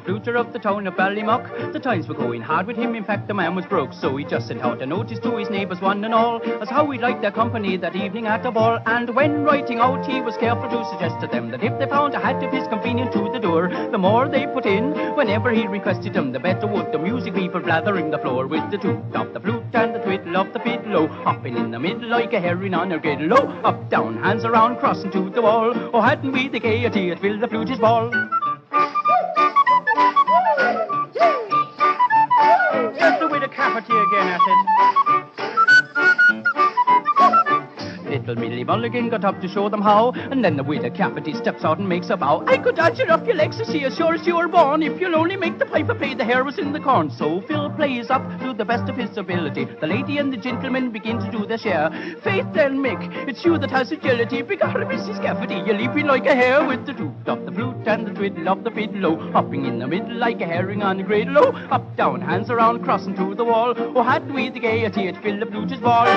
Fluther of the town of Ballymock. The times were going hard with him, in fact the man was broke, so he just sent out a notice to his neighbours one and all, as how he'd like their company that evening at the ball. And when writing out he was careful to suggest to them that if they found a hat of his convenient to the door, the more they put in, whenever he requested them, the better would the music be for blathering the floor with the toot of the flute and the twiddle of the fiddle, oh, hopping in the middle like a herring on a griddle, oh, up, down, hands around, crossing to the wall, oh, hadn't we the gaiety, it filled the flute's ball. Just with a cavity again at it. Little Millie Mulligan got up to show them how, and then the widow Cavity steps out and makes a bow. I could dodge it off your legs to see as sure as you were born, if you'll only make the piper play the hare was in the corn. So Phil plays up to the best of his ability. The lady and the gentleman begin to do their share. Faith then, Mick, it's you that has agility. Begorra, Mrs. Cavity, you're leaping like a hare with the toot of the flute and the twiddle of the fiddle, oh, hopping in the middle like a herring on a griddle, oh, up, down, hands around, crossing to the wall. Oh, hadn't we the gaiety, it filled the flute's ball.